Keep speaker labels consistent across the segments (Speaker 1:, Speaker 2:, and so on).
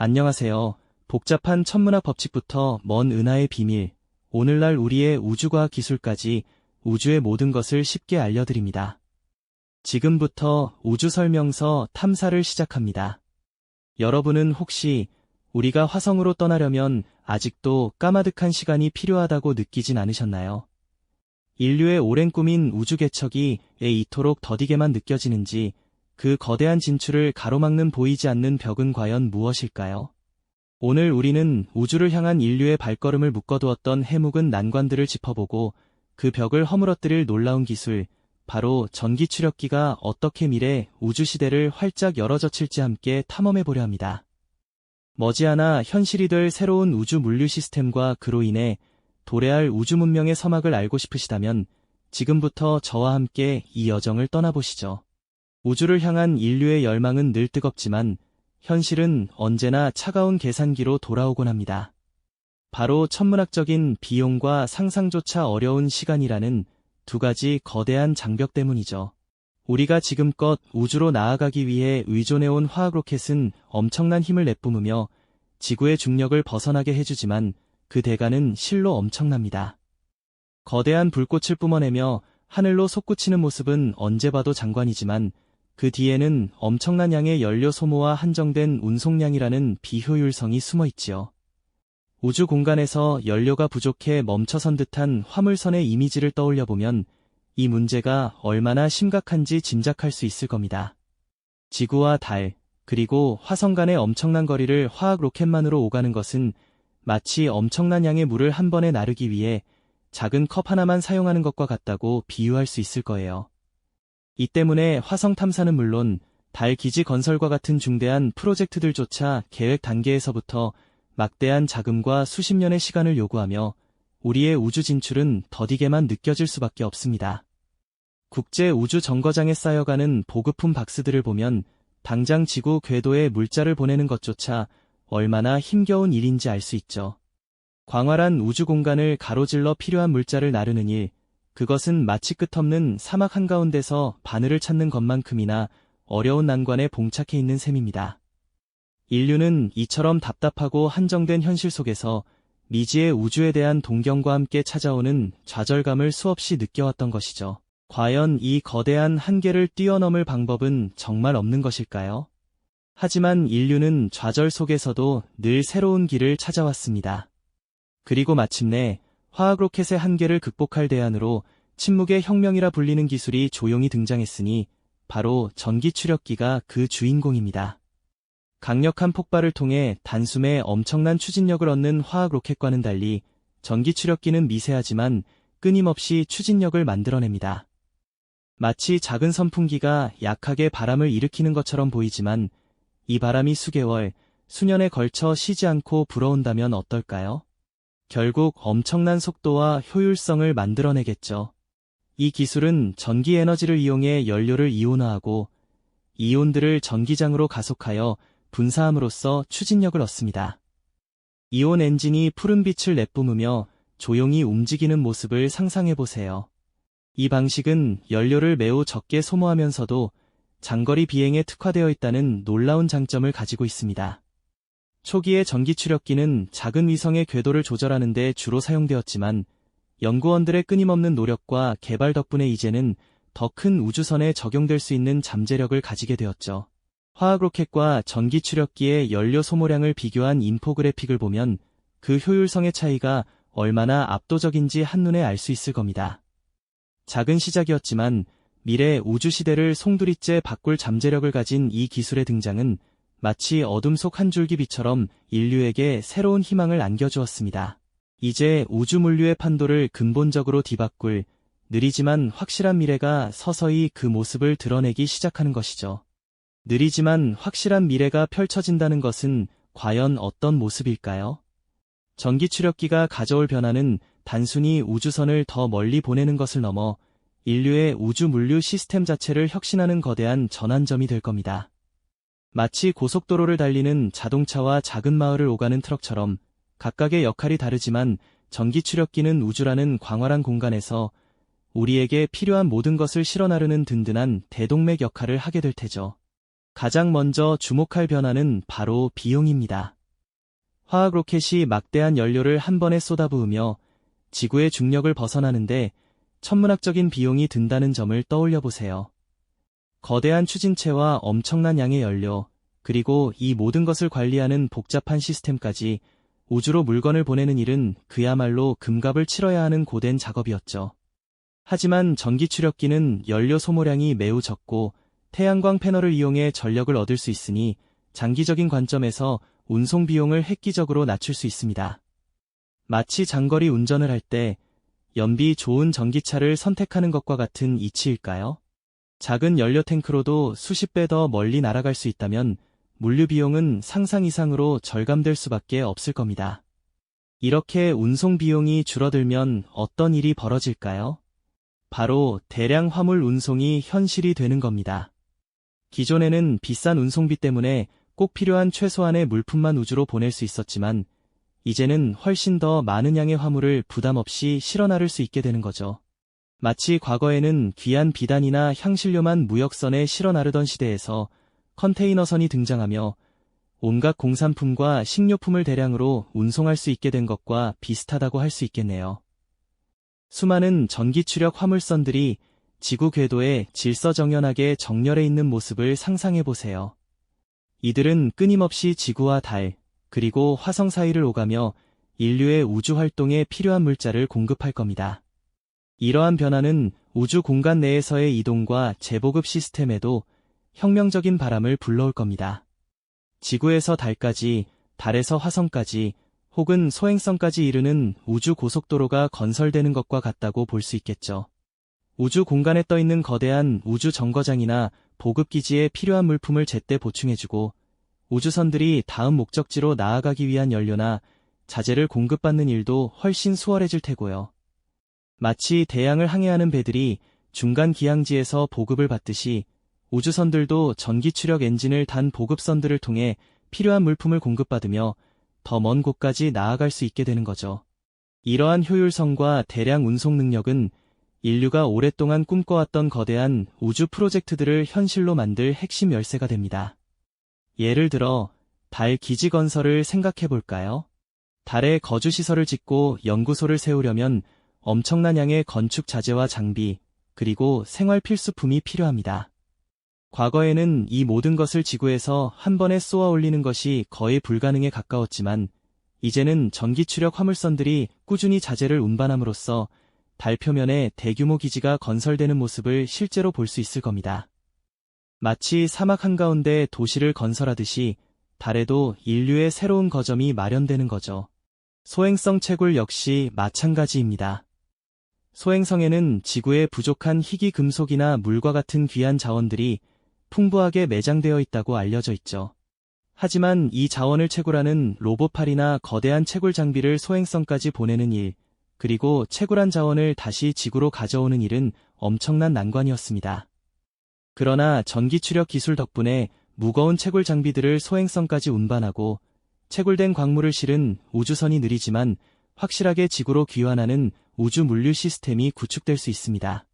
Speaker 1: 안녕하세요. 복잡한 천문학 법칙부터 먼 은하의 비밀, 오늘날 우리의 우주과학 기술까지 우주의 모든 것을 쉽게 알려드립니다. 지금부터 우주 설명서 탐사를 시작합니다. 여러분은 혹시 우리가 화성으로 떠나려면 아직도 까마득한 시간이 필요하다고 느끼진 않으셨나요? 인류의 오랜 꿈인 우주 개척이 왜 이토록 더디게만 느껴지는지, 그 거대한 진출을 가로막는 보이지 않는 벽은 과연 무엇일까요? 오늘 우리는 우주를 향한 인류의 발걸음을 묶어두었던 해묵은 난관들을 짚어보고 그 벽을 허물어뜨릴 놀라운 기술, 바로 전기 추력기가 어떻게 미래 우주 시대를 활짝 열어젖힐지 함께 탐험해보려 합니다. 머지않아 현실이 될 새로운 우주 물류 시스템과 그로 인해 도래할 우주 문명의 서막을 알고 싶으시다면 지금부터 저와 함께 이 여정을 떠나보시죠. 우주를 향한 인류의 열망은 늘 뜨겁지만 현실은 언제나 차가운 계산기로 돌아오곤 합니다. 바로 천문학적인 비용과 상상조차 어려운 시간이라는 두 가지 거대한 장벽 때문이죠. 우리가 지금껏 우주로 나아가기 위해 의존해온 화학 로켓은 엄청난 힘을 내뿜으며 지구의 중력을 벗어나게 해주지만 그 대가는 실로 엄청납니다. 거대한 불꽃을 뿜어내며 하늘로 솟구치는 모습은 언제 봐도 장관이지만 그 뒤에는 엄청난 양의 연료 소모와 한정된 운송량이라는 비효율성이 숨어 있지요. 우주 공간에서 연료가 부족해 멈춰선 듯한 화물선의 이미지를 떠올려보면 이 문제가 얼마나 심각한지 짐작할 수 있을 겁니다. 지구와 달, 그리고 화성 간의 엄청난 거리를 화학 로켓만으로 오가는 것은 마치 엄청난 양의 물을 한 번에 나르기 위해 작은 컵 하나만 사용하는 것과 같다고 비유할 수 있을 거예요. 이 때문에 화성 탐사는 물론 달 기지 건설과 같은 중대한 프로젝트들조차 계획 단계에서부터 막대한 자금과 수십 년의 시간을 요구하며 우리의 우주 진출은 더디게만 느껴질 수밖에 없습니다. 국제 우주 정거장에 쌓여가는 보급품 박스들을 보면 당장 지구 궤도에 물자를 보내는 것조차 얼마나 힘겨운 일인지 알 수 있죠. 광활한 우주 공간을 가로질러 필요한 물자를 나르는 일, 그것은 마치 끝없는 사막 한가운데서 바늘을 찾는 것만큼이나 어려운 난관에 봉착해 있는 셈입니다. 인류는 이처럼 답답하고 한정된 현실 속에서 미지의 우주에 대한 동경과 함께 찾아오는 좌절감을 수없이 느껴왔던 것이죠. 과연 이 거대한 한계를 뛰어넘을 방법은 정말 없는 것일까요? 하지만 인류는 좌절 속에서도 늘 새로운 길을 찾아왔습니다. 그리고 마침내 화학 로켓의 한계를 극복할 대안으로 침묵의 혁명이라 불리는 기술이 조용히 등장했으니 바로 전기 추력기가 그 주인공입니다. 강력한 폭발을 통해 단숨에 엄청난 추진력을 얻는 화학 로켓과는 달리 전기 추력기는 미세하지만 끊임없이 추진력을 만들어냅니다. 마치 작은 선풍기가 약하게 바람을 일으키는 것처럼 보이지만 이 바람이 수개월, 수년에 걸쳐 쉬지 않고 불어온다면 어떨까요? 결국 엄청난 속도와 효율성을 만들어내겠죠. 이 기술은 전기 에너지를 이용해 연료를 이온화하고 이온들을 전기장으로 가속하여 분사함으로써 추진력을 얻습니다. 이온 엔진이 푸른 빛을 내뿜으며 조용히 움직이는 모습을 상상해보세요. 이 방식은 연료를 매우 적게 소모하면서도 장거리 비행에 특화되어 있다는 놀라운 장점을 가지고 있습니다. 초기의 전기 추력기는 작은 위성의 궤도를 조절하는 데 주로 사용되었지만 연구원들의 끊임없는 노력과 개발 덕분에 이제는 더 큰 우주선에 적용될 수 있는 잠재력을 가지게 되었죠. 화학 로켓과 전기 추력기의 연료 소모량을 비교한 인포그래픽을 보면 그 효율성의 차이가 얼마나 압도적인지 한눈에 알 수 있을 겁니다. 작은 시작이었지만 미래 우주 시대를 송두리째 바꿀 잠재력을 가진 이 기술의 등장은 마치 어둠 속 한 줄기 빛처럼 인류에게 새로운 희망을 안겨주었습니다. 이제 우주 물류의 판도를 근본적으로 뒤바꿀 느리지만 확실한 미래가 서서히 그 모습을 드러내기 시작하는 것이죠. 느리지만 확실한 미래가 펼쳐진다는 것은 과연 어떤 모습일까요? 전기 추력기가 가져올 변화는 단순히 우주선을 더 멀리 보내는 것을 넘어 인류의 우주 물류 시스템 자체를 혁신하는 거대한 전환점이 될 겁니다. 마치 고속도로를 달리는 자동차와 작은 마을을 오가는 트럭처럼 각각의 역할이 다르지만 전기 추력기는 우주라는 광활한 공간에서 우리에게 필요한 모든 것을 실어 나르는 든든한 대동맥 역할을 하게 될 테죠. 가장 먼저 주목할 변화는 바로 비용입니다. 화학 로켓이 막대한 연료를 한 번에 쏟아부으며 지구의 중력을 벗어나는데 천문학적인 비용이 든다는 점을 떠올려 보세요. 거대한 추진체와 엄청난 양의 연료, 그리고 이 모든 것을 관리하는 복잡한 시스템까지 우주로 물건을 보내는 일은 그야말로 금값을 치러야 하는 고된 작업이었죠. 하지만 전기 추력기는 연료 소모량이 매우 적고 태양광 패널을 이용해 전력을 얻을 수 있으니 장기적인 관점에서 운송 비용을 획기적으로 낮출 수 있습니다. 마치 장거리 운전을 할 때 연비 좋은 전기차를 선택하는 것과 같은 이치일까요? 작은 연료 탱크로도 수십 배 더 멀리 날아갈 수 있다면 물류 비용은 상상 이상으로 절감될 수밖에 없을 겁니다. 이렇게 운송 비용이 줄어들면 어떤 일이 벌어질까요? 바로 대량 화물 운송이 현실이 되는 겁니다. 기존에는 비싼 운송비 때문에 꼭 필요한 최소한의 물품만 우주로 보낼 수 있었지만 이제는 훨씬 더 많은 양의 화물을 부담 없이 실어 나를 수 있게 되는 거죠. 마치 과거에는 귀한 비단이나 향신료만 무역선에 실어 나르던 시대에서 컨테이너선이 등장하며 온갖 공산품과 식료품을 대량으로 운송할 수 있게 된 것과 비슷하다고 할 수 있겠네요. 수많은 전기 추력 화물선들이 지구 궤도에 질서정연하게 정렬해 있는 모습을 상상해 보세요. 이들은 끊임없이 지구와 달, 그리고 화성 사이를 오가며 인류의 우주 활동에 필요한 물자를 공급할 겁니다. 이러한 변화는 우주 공간 내에서의 이동과 재보급 시스템에도 혁명적인 바람을 불러올 겁니다. 지구에서 달까지, 달에서 화성까지, 혹은 소행성까지 이르는 우주 고속도로가 건설되는 것과 같다고 볼 수 있겠죠. 우주 공간에 떠있는 거대한 우주 정거장이나 보급기지에 필요한 물품을 제때 보충해주고 우주선들이 다음 목적지로 나아가기 위한 연료나 자재를 공급받는 일도 훨씬 수월해질 테고요. 마치 대양을 항해하는 배들이 중간 기항지에서 보급을 받듯이 우주선들도 전기 추력 엔진을 단 보급선들을 통해 필요한 물품을 공급받으며 더 먼 곳까지 나아갈 수 있게 되는 거죠. 이러한 효율성과 대량 운송 능력은 인류가 오랫동안 꿈꿔왔던 거대한 우주 프로젝트들을 현실로 만들 핵심 열쇠가 됩니다. 예를 들어 달 기지 건설을 생각해 볼까요? 달에 거주시설을 짓고 연구소를 세우려면 엄청난 양의 건축 자재와 장비, 그리고 생활 필수품이 필요합니다. 과거에는 이 모든 것을 지구에서 한 번에 쏘아 올리는 것이 거의 불가능에 가까웠지만 이제는 전기 추력 화물선들이 꾸준히 자재를 운반함으로써 달 표면에 대규모 기지가 건설되는 모습을 실제로 볼 수 있을 겁니다. 마치 사막 한가운데 도시를 건설하듯이 달에도 인류의 새로운 거점이 마련되는 거죠. 소행성 채굴 역시 마찬가지입니다. 소행성에는 지구에 부족한 희귀 금속이나 물과 같은 귀한 자원들이 풍부하게 매장되어 있다고 알려져 있죠. 하지만 이 자원을 채굴하는 로봇팔이나 거대한 채굴 장비를 소행성까지 보내는 일, 그리고 채굴한 자원을 다시 지구로 가져오는 일은 엄청난 난관이었습니다. 그러나 전기 추력 기술 덕분에 무거운 채굴 장비들을 소행성까지 운반하고 채굴된 광물을 실은 우주선이 느리지만 확실하게 지구로 귀환하는 우주 물류 시스템이 구축될 수 있습니다.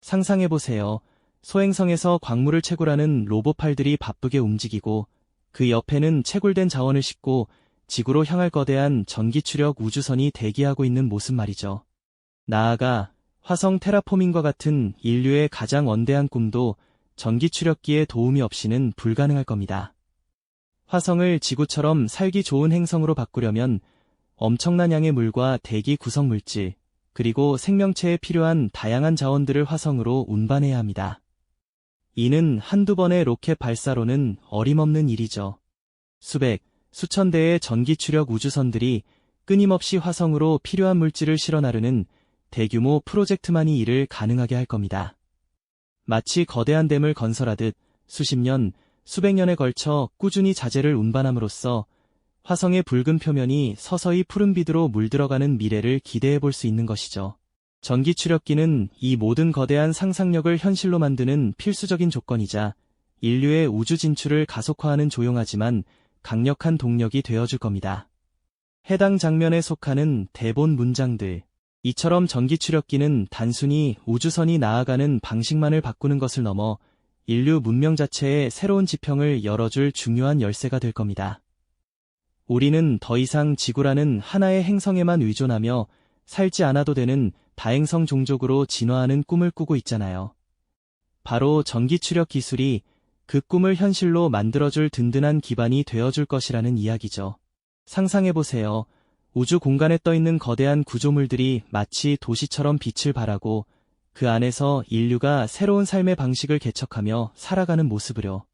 Speaker 1: 상상해보세요. 소행성에서 광물을 채굴하는 로봇팔들이 바쁘게 움직이고 그 옆에는 채굴된 자원을 싣고 지구로 향할 거대한 전기 추력 우주선이 대기하고 있는 모습 말이죠. 나아가 화성 테라포밍과 같은 인류의 가장 원대한 꿈도 전기 추력기의 도움이 없이는 불가능할 겁니다. 화성을 지구처럼 살기 좋은 행성으로 바꾸려면 엄청난 양의 물과 대기 구성 물질, 그리고 생명체에 필요한 다양한 자원들을 화성으로 운반해야 합니다. 이는 한두 번의 로켓 발사로는 어림없는 일이죠. 수백, 수천 대의 전기 추력 우주선들이 끊임없이 화성으로 필요한 물질을 실어 나르는 대규모 프로젝트만이 이를 가능하게 할 겁니다. 마치 거대한 댐을 건설하듯 수십 년, 수백 년에 걸쳐 꾸준히 자재를 운반함으로써 화성의 붉은 표면이 서서히 푸른빛으로 물들어가는 미래를 기대해 볼 수 있는 것이죠. 전기 추력기는 이 모든 거대한 상상력을 현실로 만드는 필수적인 조건이자 인류의 우주 진출을 가속화하는 조용하지만 강력한 동력이 되어줄 겁니다. 해당 장면에 속하는 대본 문장들. 이처럼 전기 추력기는 단순히 우주선이 나아가는 방식만을 바꾸는 것을 넘어 인류 문명 자체의 새로운 지평을 열어줄 중요한 열쇠가 될 겁니다. 우리는 더 이상 지구라는 하나의 행성에만 의존하며 살지 않아도 되는 다행성 종족으로 진화하는 꿈을 꾸고 있잖아요. 바로 전기 추력 기술이 그 꿈을 현실로 만들어줄 든든한 기반이 되어줄 것이라는 이야기죠. 상상해보세요. 우주 공간에 떠있는 거대한 구조물들이 마치 도시처럼 빛을 발하고 그 안에서 인류가 새로운 삶의 방식을 개척하며 살아가는 모습을요.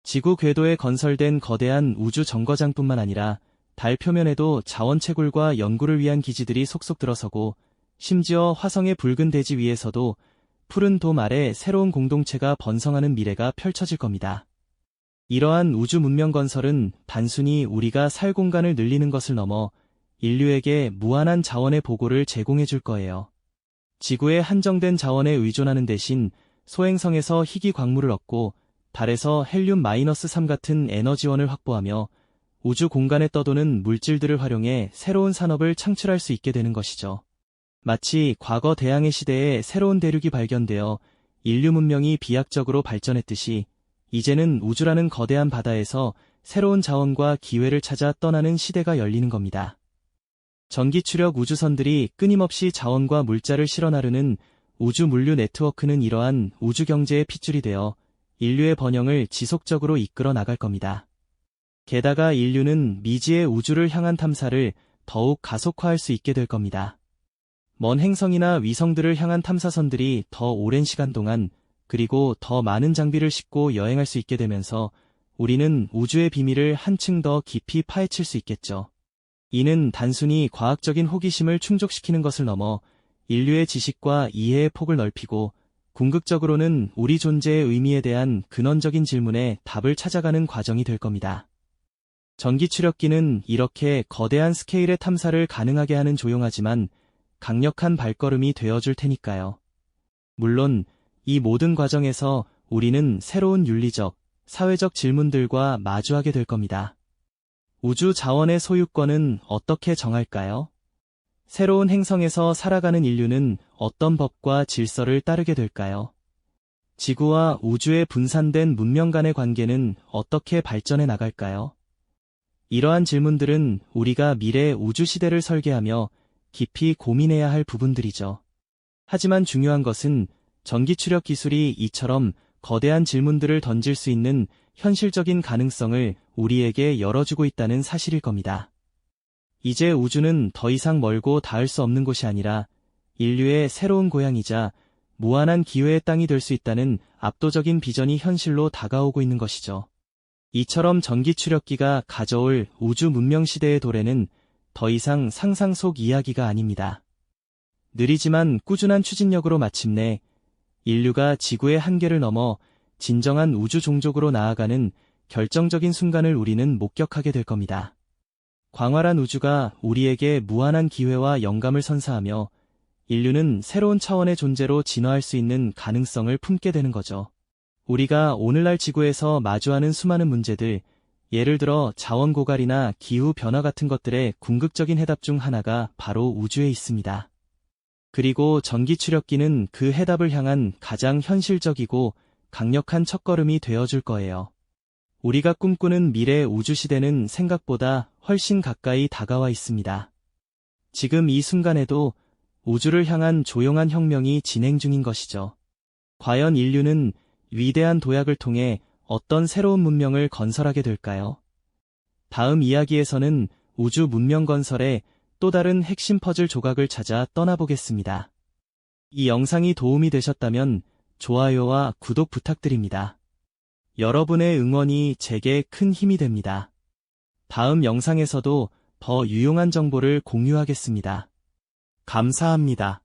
Speaker 1: 지구 궤도에 건설된 거대한 우주 정거장뿐만 아니라 달 표면에도 자원 채굴과 연구를 위한 기지들이 속속 들어서고 심지어 화성의 붉은 대지 위에서도 푸른 돔 아래 새로운 공동체가 번성하는 미래가 펼쳐질 겁니다. 이러한 우주 문명 건설은 단순히 우리가 살 공간을 늘리는 것을 넘어 인류에게 무한한 자원의 보고를 제공해 줄 거예요. 지구의 한정된 자원에 의존하는 대신 소행성에서 희귀 광물을 얻고 달에서 헬륨-3 같은 에너지원을 확보하며 우주 공간에 떠도는 물질들을 활용해 새로운 산업을 창출할 수 있게 되는 것이죠. 마치 과거 대항해 시대에 새로운 대륙이 발견되어 인류 문명이 비약적으로 발전했듯이 이제는 우주라는 거대한 바다에서 새로운 자원과 기회를 찾아 떠나는 시대가 열리는 겁니다. 전기 추력 우주선들이 끊임없이 자원과 물자를 실어 나르는 우주 물류 네트워크는 이러한 우주 경제의 핏줄이 되어 인류의 번영을 지속적으로 이끌어 나갈 겁니다. 게다가 인류는 미지의 우주를 향한 탐사를 더욱 가속화할 수 있게 될 겁니다. 먼 행성이나 위성들을 향한 탐사선들이 더 오랜 시간 동안 그리고 더 많은 장비를 싣고 여행할 수 있게 되면서 우리는 우주의 비밀을 한층 더 깊이 파헤칠 수 있겠죠. 이는 단순히 과학적인 호기심을 충족시키는 것을 넘어 인류의 지식과 이해의 폭을 넓히고 궁극적으로는 우리 존재의 의미에 대한 근원적인 질문에 답을 찾아가는 과정이 될 겁니다. 전기 추력기는 이렇게 거대한 스케일의 탐사를 가능하게 하는 조용하지만 강력한 발걸음이 되어줄 테니까요. 물론 이 모든 과정에서 우리는 새로운 윤리적, 사회적 질문들과 마주하게 될 겁니다. 우주 자원의 소유권은 어떻게 정할까요? 새로운 행성에서 살아가는 인류는 어떤 법과 질서를 따르게 될까요? 지구와 우주의 분산된 문명 간의 관계는 어떻게 발전해 나갈까요? 이러한 질문들은 우리가 미래의 우주 시대를 설계하며 깊이 고민해야 할 부분들이죠. 하지만 중요한 것은 전기 추력 기술이 이처럼 거대한 질문들을 던질 수 있는 현실적인 가능성을 우리에게 열어주고 있다는 사실일 겁니다. 이제 우주는 더 이상 멀고 닿을 수 없는 곳이 아니라 인류의 새로운 고향이자 무한한 기회의 땅이 될 수 있다는 압도적인 비전이 현실로 다가오고 있는 것이죠. 이처럼 전기 추력기가 가져올 우주 문명 시대의 도래는 더 이상 상상 속 이야기가 아닙니다. 느리지만 꾸준한 추진력으로 마침내 인류가 지구의 한계를 넘어 진정한 우주 종족으로 나아가는 결정적인 순간을 우리는 목격하게 될 겁니다. 광활한 우주가 우리에게 무한한 기회와 영감을 선사하며 인류는 새로운 차원의 존재로 진화할 수 있는 가능성을 품게 되는 거죠. 우리가 오늘날 지구에서 마주하는 수많은 문제들, 예를 들어 자원 고갈이나 기후 변화 같은 것들의 궁극적인 해답 중 하나가 바로 우주에 있습니다. 그리고 전기 추력기는 그 해답을 향한 가장 현실적이고 강력한 첫걸음이 되어줄 거예요. 우리가 꿈꾸는 미래 우주 시대는 생각보다 훨씬 가까이 다가와 있습니다. 지금 이 순간에도 우주를 향한 조용한 혁명이 진행 중인 것이죠. 과연 인류는 위대한 도약을 통해 어떤 새로운 문명을 건설하게 될까요? 다음 이야기에서는 우주 문명 건설의 또 다른 핵심 퍼즐 조각을 찾아 떠나보겠습니다. 이 영상이 도움이 되셨다면 좋아요와 구독 부탁드립니다. 여러분의 응원이 제게 큰 힘이 됩니다. 다음 영상에서도 더 유용한 정보를 공유하겠습니다. 감사합니다.